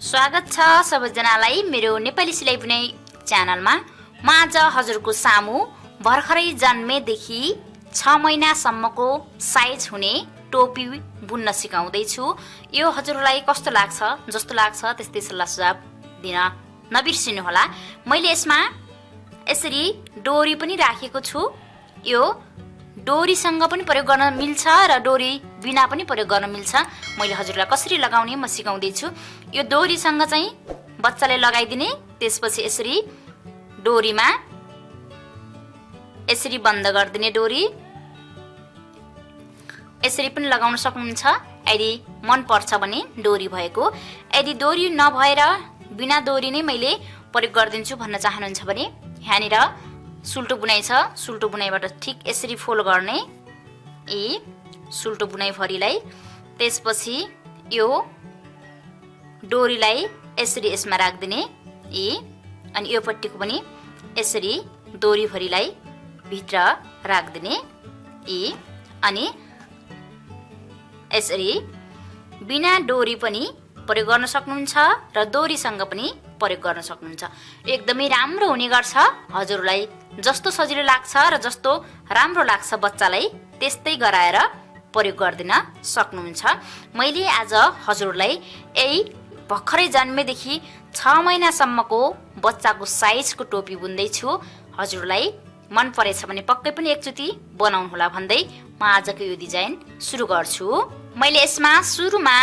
स्वागत छ सबैजनालाई मेरो नेपाली सिलाइ बुनाइ च्यानलमा। म आज हजुरको सामु भर्खरै जन्मेदेखि 6 महिनासम्मको साइज हुने टोपी बुन्न सिकाउँदै छु। यो हजुरलाई कस्तो लाग्छ? जस्तो लाग्छ त्यस्तै सल्लाह सुझाव दिन नबिर्सिनु होला। मैले यसमा यसरी डोरी पनि राखेको छु। यो डोरीसँग पनि प्रयोग गर्न मिल्छ र डोरी बिना पनि प्रयोग गर्न मिल्छ। मैले हजुरलाई कसरी लगाउने म सिकाउँदै छु। यो डोरीसँग चाहिँ बच्चाले लगाइदिने, त्यसपछि यसरी डोरीमा यसरी बन्द गरिदिने डोरी। यसरी पनि लगाउन सक्नुहुन्छ यदि मन पर्छ भने डोरी भएको। यदि डोरी नभएर बिना डोरी नै मैले प्रयोग गरिदिन्छु भन्न चाहनुहुन्छ भने यहाँनिर सुल्टो बुनाइ छ। सुल्टो बुनाइबाट ठिक यसरी फोल्ड गर्ने यी सुल्टो बुनाइ भरिलाई। त्यसपछि यो डोरीलाई यसरी यसमा राखिदिने यी, अनि यो पट्टिको पनि यसरी डोरी भरिलाई भित्र राखिदिने यी, अनि यसरी बिना डोरी पनि प्रयोग गर्न सक्नुहुन्छ र डोरीसँग पनि प्रयोग गर्न सक्नुहुन्छ। एकदमै राम्रो हुने गर्छ। हजुरलाई जस्तो सजिलो लाग्छ र जस्तो राम्रो लाग्छ बच्चालाई त्यस्तै गराएर प्रयोग गरिदिन सक्नुहुन्छ। मैले आज हजुरलाई यही भर्खरै जन्मेदेखि 6 महिनासम्मको बच्चाको साइजको टोपी बुन्दैछु। हजुरलाई मन परेछ भने पक्कै पनि एकचोटि बनाउनु होला भन्दै म आजको यो डिजाइन सुरु गर्छु। मैले यसमा सुरुमा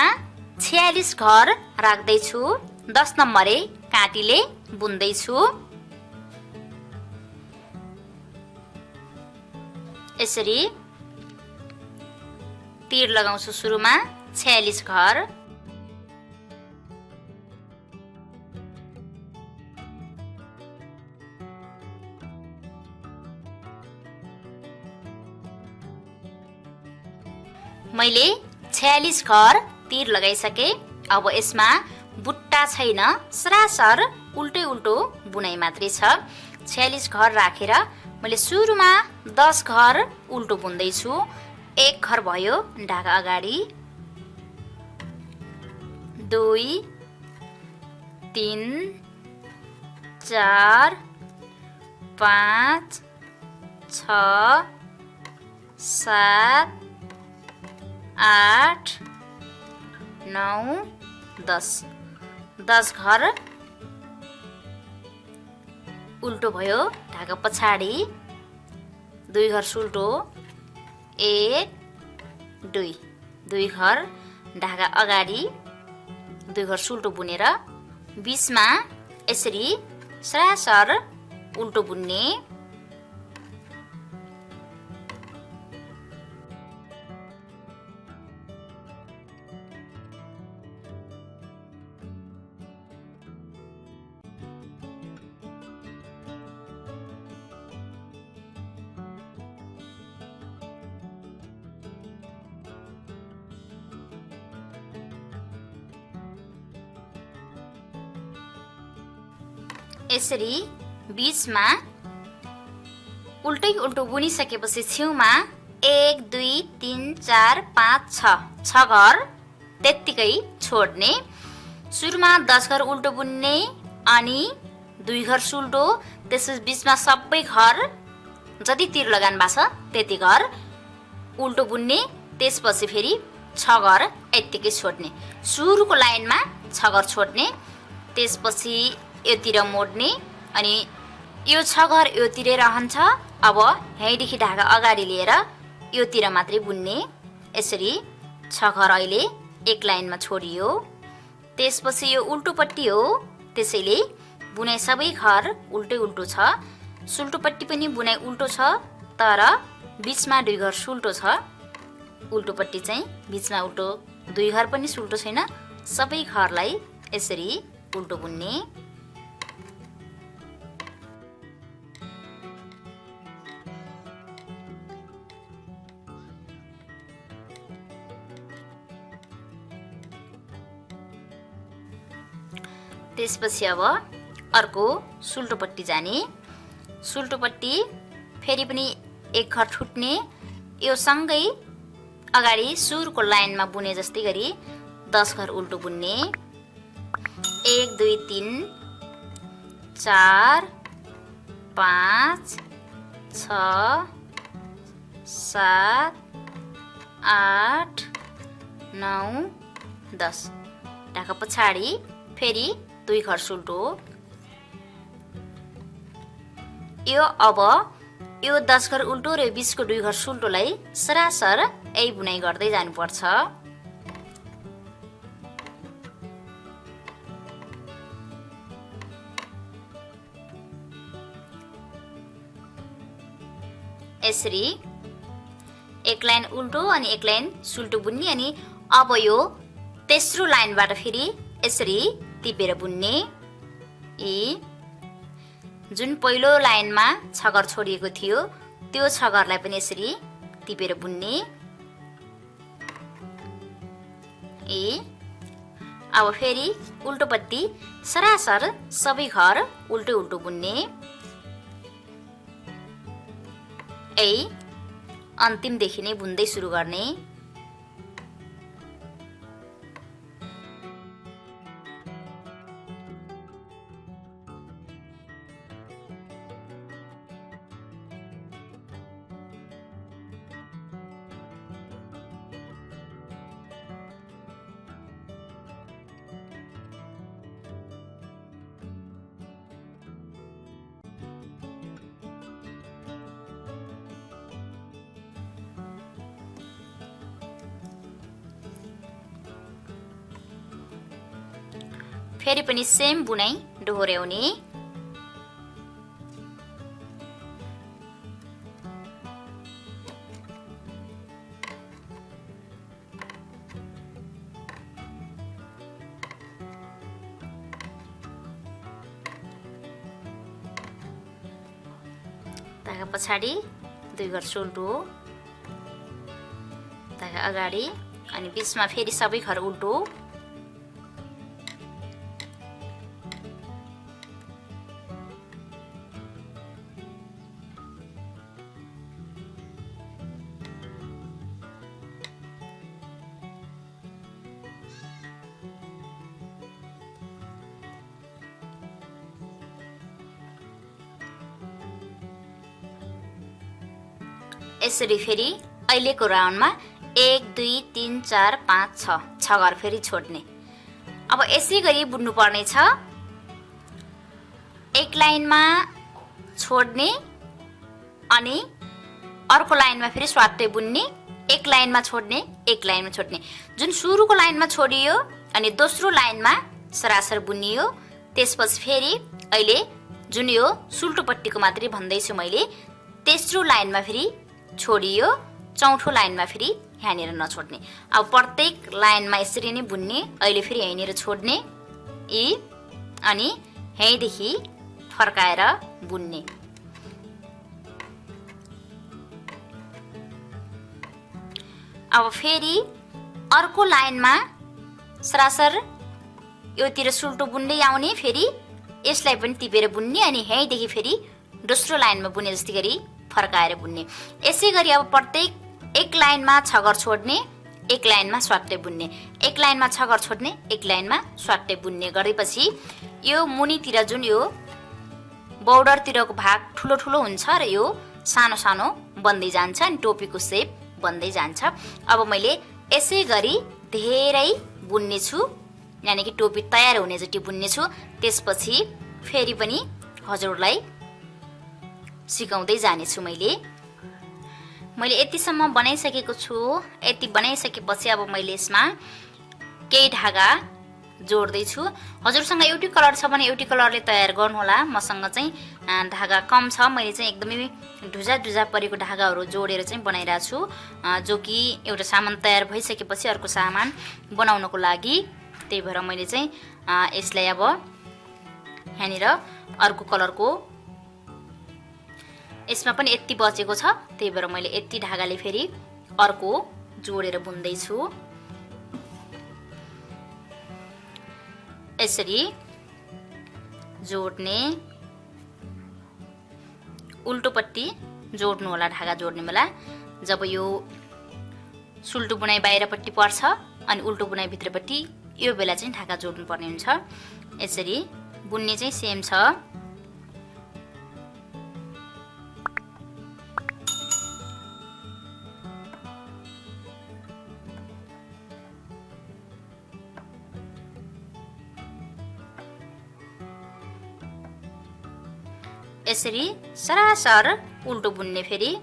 46 घर राख्दैछु। 10 नम्बरे काँटीले बुन्दैछु। यसरी तीर लगाउँछु सुरुमा 46 घर। मैले 46 घर तीर लगाइसके। अब यसमा बुट्टा छैन, सरासर उल्टै उल्टो बुनाइ मात्रै छ। 46 घर राखेर मैले सुरुमा 10 घर उल्टो बुन्दैछु। 1 घर भयो ढाका अगाडि, 2 3 4 5 6 7 8 9 10 घर उल्टो भयो ढाका पछाडि, 2 घर सुल्टो, 1 2 घर ढाका अगाडि, 2 घर सुल्टो बुनेर बीचमा यसरी सरासर उल्टो बुन्ने। यसरी बीचमा उल्टै उल्टो बुनिसकेपछि छेउमा 1 2 3 4 5 6 घर त्यत्तिकै छोड्ने। सुरुमा 10 घर उल्टो बुन्ने, अनि 2 घर सुल्टो, त्यसपछि बीचमा सबै घर जति तीर लगान भएको छ त्यति घर उल्टो बुन्ने। त्यसपछि फेरि 6 घर यत्तिकै छोड्ने। सुरुको लाइनमा 6 घर छोड्ने, त्यसपछि योतिर मोड्ने, अनि यो 6 घर योतिरै रहन्छ। अब यहीँदेखि ढाका अगाडि लिएर योतिर मात्रै बुन्ने। यसरी 6 घर अहिले एक लाइनमा छोडियो। त्यसपछि यो उल्टोपट्टि हो, त्यसैले बुनाइ सबै घर उल्टै उल्टो छ। सुल्टोपट्टि पनि बुनाइ उल्टो छ, तर बीचमा 2 घर सुल्टो छ। उल्टोपट्टि चाहिँ बीचमा उल्टो, 2 घर पनि सुल्टो छैन। सबै घरलाई यसरी उल्टो बुन्ने। त्यसपछि अब अर्को सुल्टोपट्टि जाने। सुल्टोपट्टि फेरि पनि 1 घर छुट्ने। यो सँगै अगाडि सुरुको लाइनमा बुने जस्तै गरी 10 घर उल्टो बुन्ने। 1 2 3 4 5 6 7 8 9 10 ढाका पछाडि फेरि 2 घर सुल्टो। यो अब यो 10 घर उल्टो र 20 को 2 घर सुल्टोलाई सरासर यही बुनाइ गर्दै जानुपर्छ। यसरी एक लाइन उल्टो अनि एक लाइन सुल्टो बुन्ने अनि अब यो तेस्रो लाइनबाट फेरि यसरी टिपेर बुन्ने। जुन पहिलो लाइनमा 6 घर छोडिएको थियो त्यो 6 घरलाई पनि यसरी टिपेर बुन्ने। अब फेरि उल्टोपट्टि सरासर सबै घर उल्टो उल्टो बुन्ने। अन्तिमदेखि नै बुन्दै सुरु गर्ने। फेरि पनि सेम बुनाइ दोहोर्याउने। धागा पछाडि 2 घर सुल्टो, धागा अगाडि अनि बीचमा फेरि सबै घर उल्टो। यसरी फेरि अहिलेको राउन्डमा 1 2 3 4 5 6 6 घर फेरि छोड्ने। अब यसै गरी बुन्नु पर्ने छ। एक लाइनमा छोड्ने अनि अर्को लाइनमा फेरि स्वाट्टै बुन्ने, एक लाइनमा छोड्ने एक लाइनमा छोड्ने। जुन सुरुको लाइनमा छोडियो अनि दोस्रो लाइनमा सरासर बुनियो, त्यसपछि फेरि अहिले जुन यो सुल्टोपट्टिको मात्रै भन्दैछु मैले, तेस्रो लाइनमा फेरि छोडियो, चौथो लाइनमा फेरि यहाँनिर नछोड्ने। अब प्रत्येक लाइनमा यसरी नै बुन्ने। अहिले फेरि यहीँनिर छोड्ने अनि यहीँदेखि फर्काएर बुन्ने। अब फेरि अर्को लाइनमा सरासर योतिर सुल्टो बुन्दै आउने, फेरि यसलाई पनि टिपेर बुन्ने अनि यहीँदेखि फेरि दोस्रो लाइनमा बुने जस्तै गरी फर्काएर बुन्ने। यसै गरी अब प्रत्येक एक लाइनमा 6 घर छोड्ने, एक लाइनमा स्वाट्टै बुन्ने, एक लाइनमा 6 घर छोड्ने, एक लाइनमा स्वाट्टै बुन्ने गरेपछि यो मुनितिर जुन यो बॉर्डरतिरको भाग ठुलो ठुलो हुन्छ र यो सानो सानो बन्दै जान्छ अनि टोपीको सेप बन्दै जान्छ। अब मैले यसै गरी धेरै बुन्ने छु, यानि कि टोपी तयार हुने जति बुन्ने छु। त्यसपछि फेरि पनि हजुरलाई सिकाउँदै जानेछु। मैले यतिसम्म बनाइसकेको छु। यति बनाइसकेपछि अब मैले यसमा केही धागा जोड्दै छु। हजुरसँग एउटै कलर छ भने एउटै कलरले तयार गर्नुहोला। मसँग चाहिँ धागा कम छ, मैले चाहिँ एकदमै ढुजा ढुजा परेको धागाहरू जोडेर चाहिँ बनाइरहेको छु, जो कि एउटा सामान तयार भइसकेपछि अर्को सामान बनाउनको लागि। त्यही भएर मैले चाहिँ यसलाई अब यहाँनिर अर्को कलरको यसमा पनि यति बचेको छ, त्यही भएर मैले यति धागाले फेरि अर्को जोडेर बुन्दैछु। यसरी जोड्ने, उल्टोपट्टि जोड्नु होला धागा जोड्ने बेला। जब यो सुल्टो बुनाइ बाहिरपट्टि पर्छ अनि उल्टो बुनाइ भित्रपट्टि, यो बेला चाहिँ धागा जोड्नु पर्ने हुन्छ। यसरी बुन्ने चाहिँ सेम छ। यसरी सरासर उल्टो बुन्ने फेरि।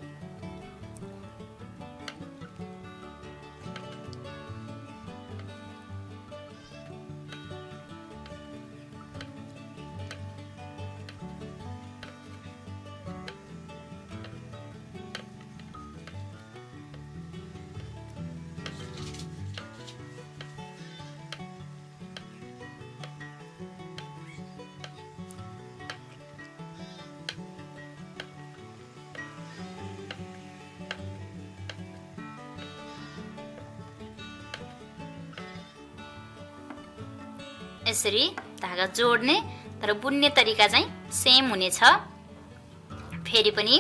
यसरी धागा जोड्ने, तर बुन्ने तरिका चाहिँ सेम हुनेछ। फेरि पनि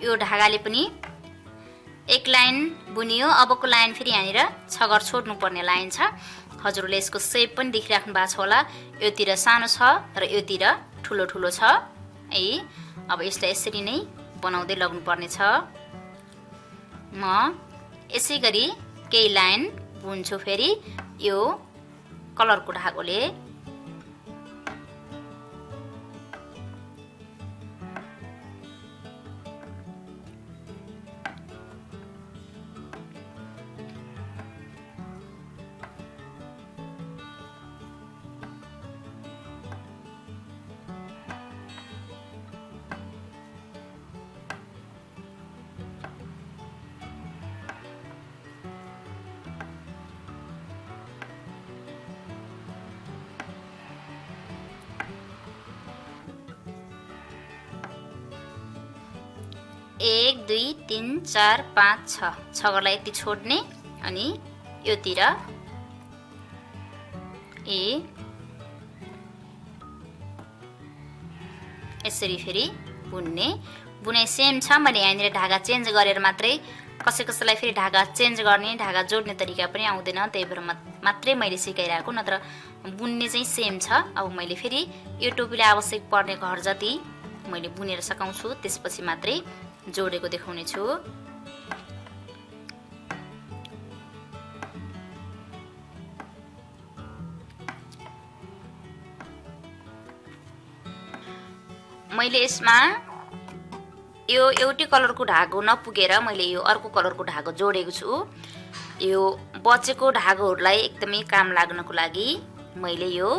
यो धागाले पनि एक लाइन बुनियो। अबको लाइन फेरि यहाँनिर 6 घर छोड्नु पर्ने लाइन छ। हजुरले यसको सेप पनि देखिराख्नु भएको छ होला। योतिर सानो छ र योतिर ठुलो ठुलो छ है। अब यसलाई यसरी नै बनाउँदै लाग्नु पर्ने छ। म यसै गरी केही लाइन बुन्छु फेरि यो कलरको धागोले। एक दुई तीन चार पाँच छ, 6 घरलाई यति छोड्ने अनि योतिर यसरी फेरि बुन्ने। बुनाइ सेम छ। मैले यहाँनिर धागा चेन्ज गरेर मात्रै, कसैलाई फेरि धागा चेन्ज गर्ने, धागा जोड्ने तरिका पनि आउँदैन, त्यही भएर मात्रै मैले सिकाइरहेको, नत्र बुन्ने चाहिँ सेम छ। अब मैले फेरि यो टोपीलाई आवश्यक पर्ने घर जति मैले बुनेर सकाउँछु, त्यसपछि मात्रै जोडेको देखाउने छु। मैले यसमा यो एउटै कलरको धागो नपुगेर मैले यो अर्को कलरको धागो जोडेको छु। यो बचेको धागोहरूलाई एकदमै काम लाग्नको लागि मैले यो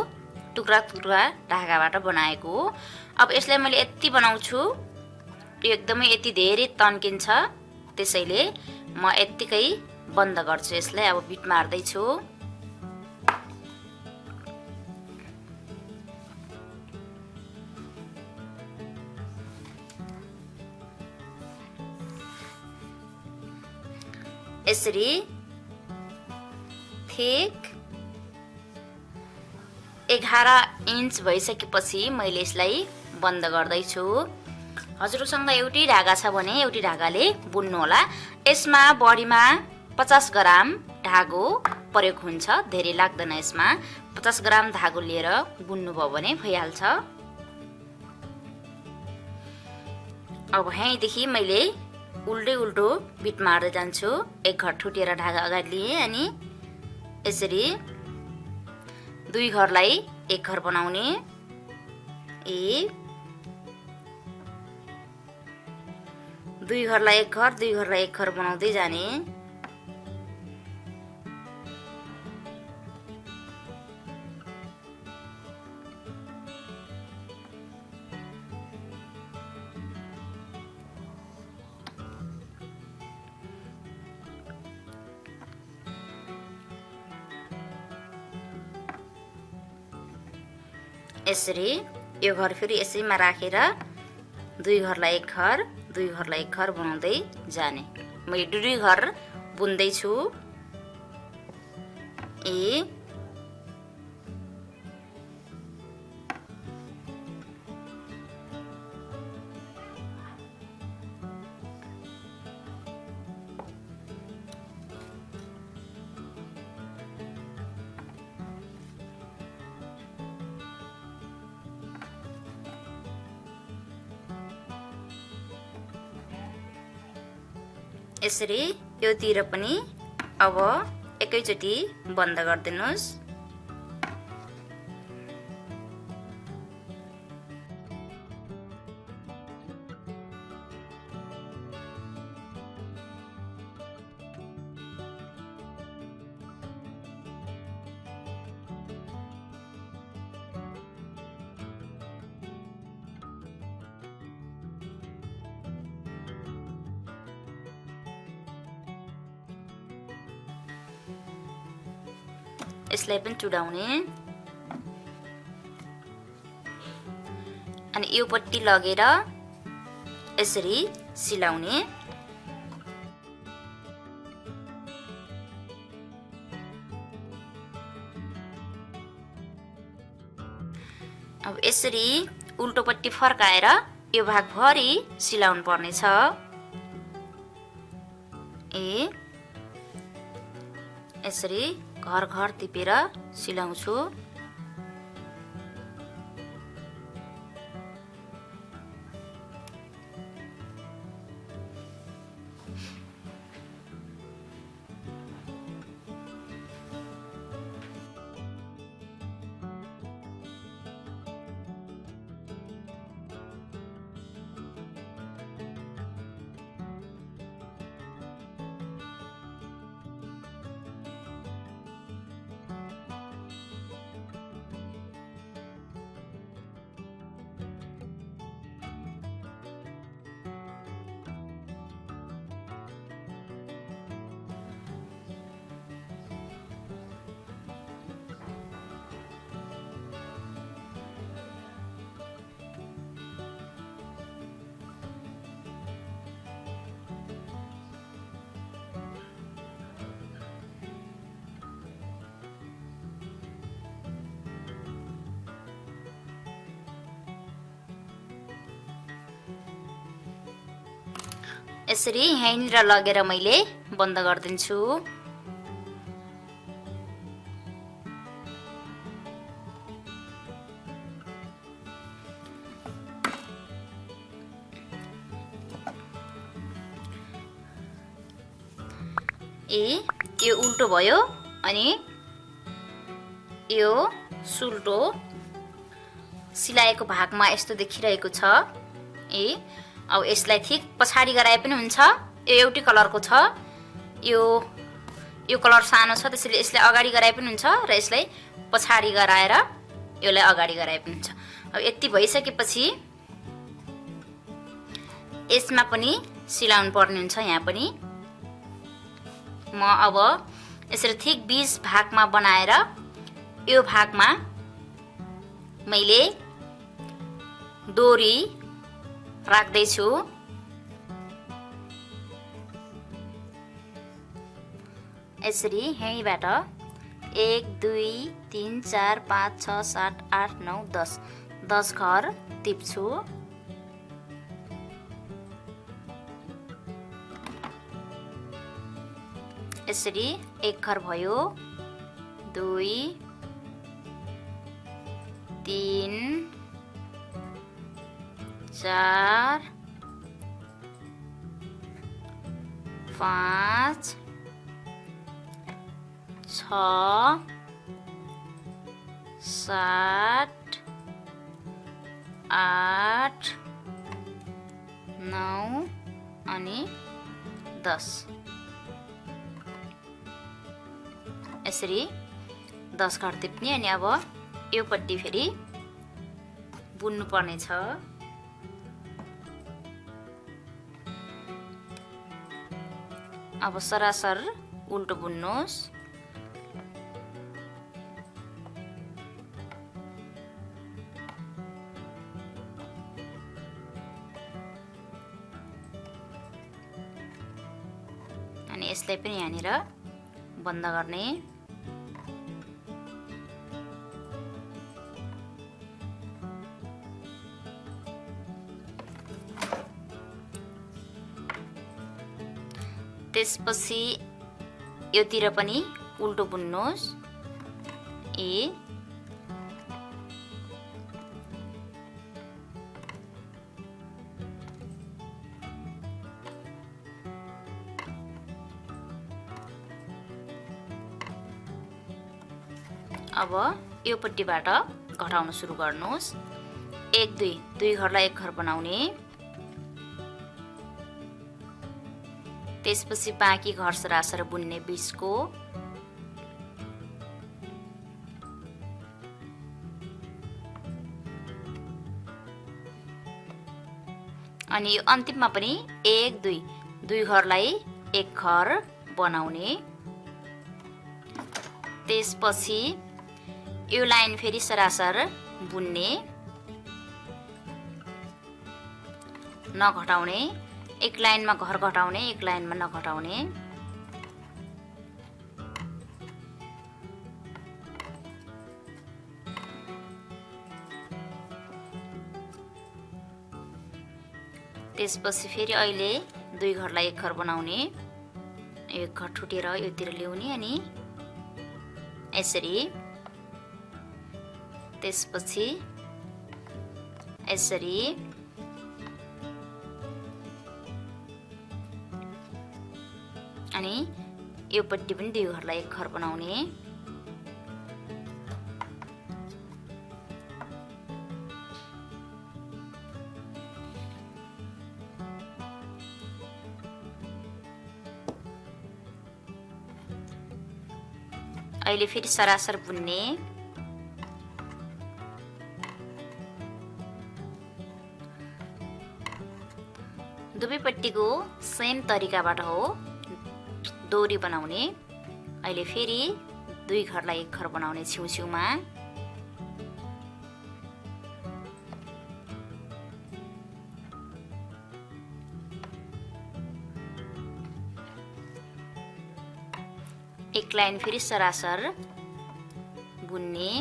टुक्रा टुक्रा धागाबाट बनाएको हो। अब यसलाई मैले यति बनाउँछु, यो एकदमै यति धेरै तन्किन्छ, त्यसैले म यतिकै बन्द गर्छु यसलाई। अब बिट मार्दै छु। यसरी ठिक 11 इन्च भइसकेपछि मैले यसलाई बन्द गर्दैछु। हजुरसँग एउटै धागा छ भने एउटै धागाले बुन्नु होला। यसमा बढीमा 50 ग्राम धागो प्रयोग हुन्छ, धेरै लाग्दैन यसमा। 50 ग्राम धागो लिएर बुन्नुभयो भने भइहाल्छ। अब यहीँदेखि मैले उल्टो बिट मार्दै जान्छु। एक घर ठुटेर धागा अगाडि लिए अनि यसरी 2 घरलाई एक घर बनाउने। 2 घरलाई एक घर, 2 घरलाई एक घर बनाउँदै जाने। यसरी यो घर फेरि यसैमा राखेर 2 घरलाई एक घर, 2 घरलाई एक घर बनाउँदै जाने। मैले 2 घर बुन्दै छु। यसरी योतिर पनि अब एकैचोटि बन्द गरिदिनुस्। यसलाई पनि चुडाउने अनि यो पट्टी लगेर यसरी सिलाउने। अब यसरी उल्टोपट्टि फर्काएर यो भागभरि सिलाउनु पर्नेछ। यसरी घर घर टिपेर सिलाउँछु। यसरी यहीँनिर लगेर मैले बन्द गरिदिन्छु। यो उल्टो भयो अनि यो सुल्टो सिलाएको भागमा यस्तो देखिरहेको छ। अब यसलाई ठिक पछाडि गराए पनि हुन्छ। यो एउटै कलरको छ, यो कलर सानो छ, त्यसैले यसलाई अगाडि गराए पनि हुन्छ र यसलाई पछाडि गराएर यसलाई अगाडि गराए पनि हुन्छ। अब यति भइसकेपछि यसमा पनि सिलाउनु पर्ने हुन्छ। यहाँ पनि म अब यसरी ठिक 20 भागमा बनाएर यो भागमा मैले डोरी राख्दैछु। यसरी यहीँबाट 1 2 3 4 5 6 7 8 9 10 घर टिप्छु। यसरी एक घर भयो, 2 3 4 5 6 7 8 9 अनि 10। यसरी 10 घर टिप्ने अनि अब यो पट्टि फेरि बुन्नु पर्ने छ। अब सरासर उल्टो बुन्नुहोस्। अनि यसलाई पनि यहाँनिर बन्द गर्ने। त्यसपछि योतिर पनि उल्टो बुन्नुहोस्। अब यो पट्टिबाट घटाउन सुरु गर्नुहोस्। 1 2 दुई घरलाई एक घर बनाउने, त्यसपछि बाँकी घर सरासर बुन्ने 20 को, अनि यो अन्तिममा पनि 1 2 दुई घरलाई एक घर बनाउने। त्यसपछि यो लाइन फेरि सरासर बुन्ने, नघटाउने, एक लाइनमा घर घटाउने, एक लाइनमा नघटाउने। त्यसपछि फेरि अहिले दुई घरलाई एक घर बनाउने, एक घर ठुटेर योतिर ल्याउने अनि यसरी, त्यसपछि यसरी, अनि यो पट्टि पनि दुई घरलाई एक घर बनाउने। अहिले फेरि सरासर बुन्ने, दुवैपट्टिको सेम तरिकाबाट हो डोरी बनाउने। अहिले फेरि दुई घरलाई एक घर बनाउने छेउछेउमा। एक लाइन फेरि सरासर बुन्ने,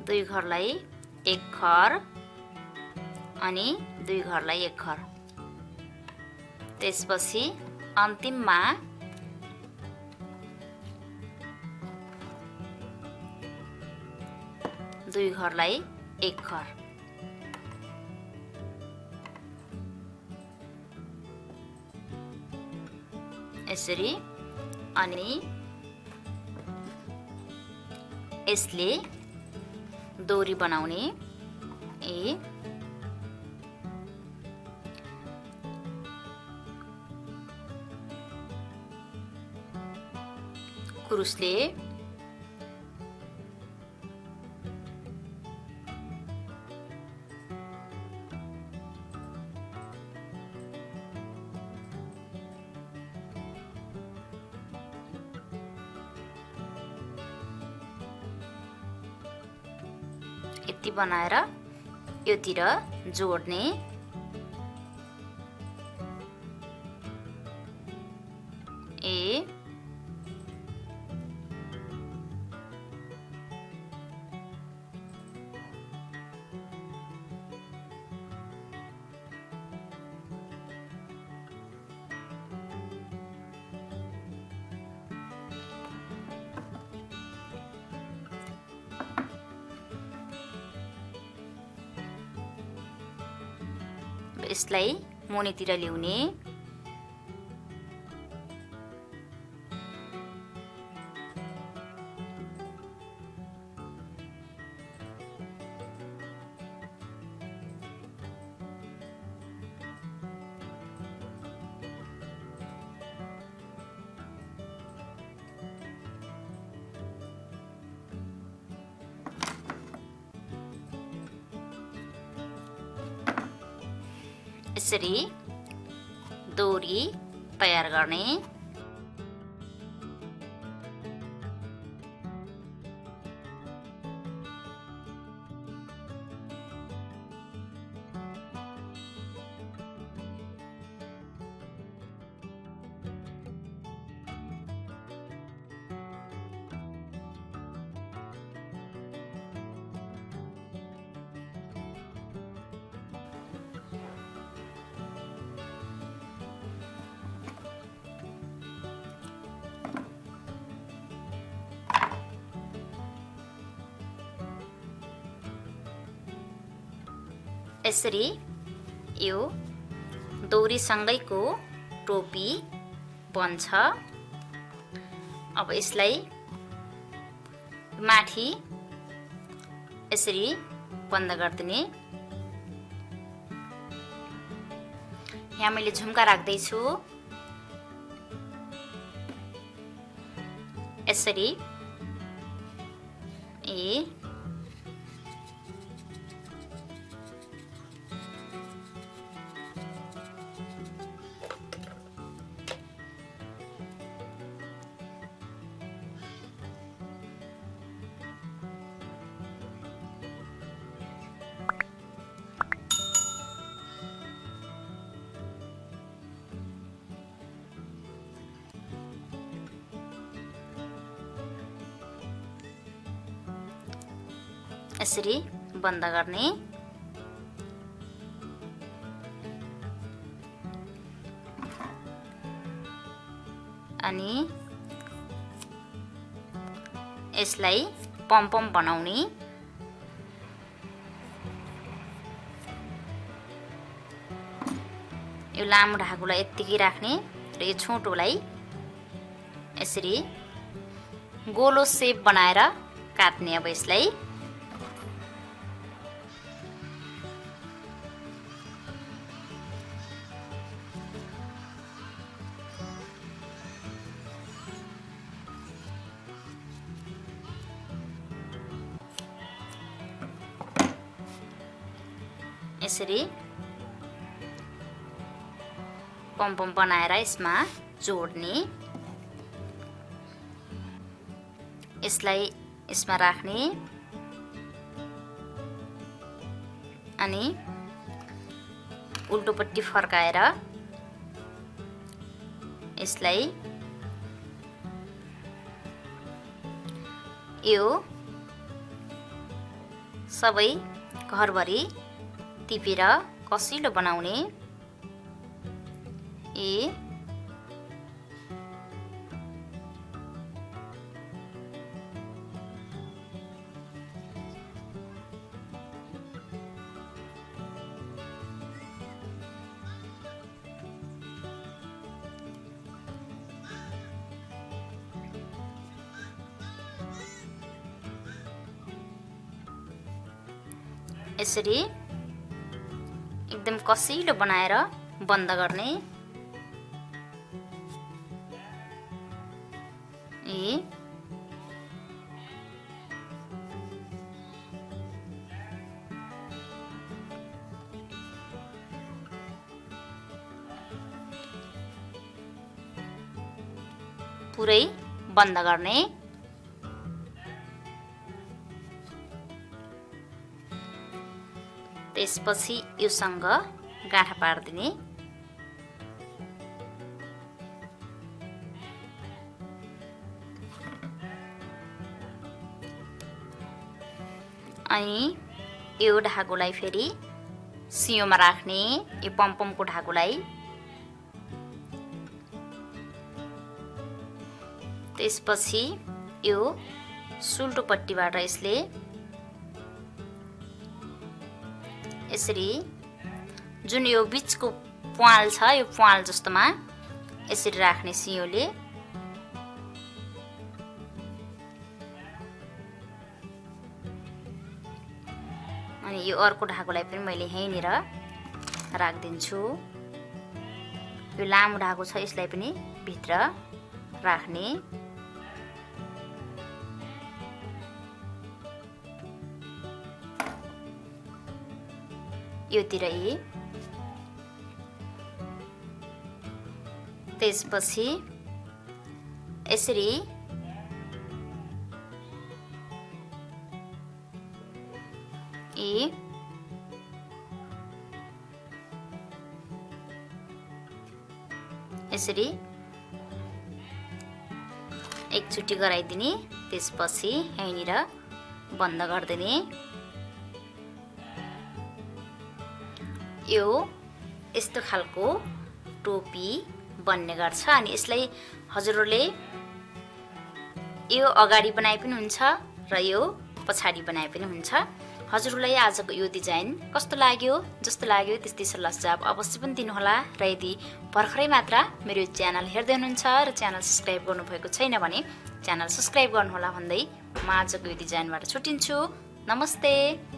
दुई घरलाई एक घर अनि दुई घरलाई एक घर। त्यसपछि अन्तिममा दुई घरलाई एक घर। यसरी, अनि यसले डोरी बनाउने। कुरुसले यति बनाएर योतिर जोड्ने। यसलाई मुनितिर ल्याउने। यसरी डोरी तयार गर्ने। यसरी यो डोरीसँगैको टोपी बन्छ। अब यसलाई माथि यसरी बन्द गरिदिने। यहाँ मैले झुम्का राख्दैछु। यसरी यसरी बन्द गर्ने। अनि यसलाई पम्पम बनाउने। यो लामो धागोलाई यत्तिकै राख्ने र यो छोटोलाई यसरी गोलो शेप बनाएर काट्ने। अब यसलाई यसरी पम्पम बनाएर यसमा जोड्ने। यसलाई यसमा राख्ने अनि उल्टोपट्टि फर्काएर यसलाई यो सबै घरभरि टिपेर कसिलो बनाउने। यसरी एकदम कसिलो बनाएर बन्द गर्ने। पुरै बन्द गर्ने। त्यसपछि योसँग गाँठा पार्दिने। अनि यो धागोलाई फेरि सियोमा राख्ने। यो पम्पमको धागोलाई त्यसपछि यो सुल्टोपट्टिबाट यसले यसरी जुन यो बीचको प्वाल छ यो प्वाल जस्तोमा यसरी राख्ने सियोले। अनि यो अर्को धागोलाई पनि मैले यहीँनिर राखिदिन्छु। यो लामो धागो छ यसलाई पनि भित्र राख्ने। योतिर त्यसपछि यसरी यसरी एकचोटि गराइदिने। त्यसपछि यहीँनिर बन्द गरिदिने। यो यस्तो खालको टोपी बन्ने गर्छ। अनि यसलाई हजुरहरूले यो अगाडि बनाए पनि हुन्छ र यो पछाडि बनाए पनि हुन्छ। हजुरलाई आजको यो डिजाइन कस्तो लाग्यो? जस्तो लाग्यो त्यस्तै सल्लाह सुझाव अवश्य पनि दिनुहोला र यदि भर्खरै मात्र मेरो च्यानल हेर्दै हुनुहुन्छ र च्यानल सब्स्क्राइब गर्नुभएको छैन भने च्यानल सब्स्क्राइब गर्नुहोला भन्दै म आजको यो डिजाइनबाट छुट्टिन्छु। नमस्ते।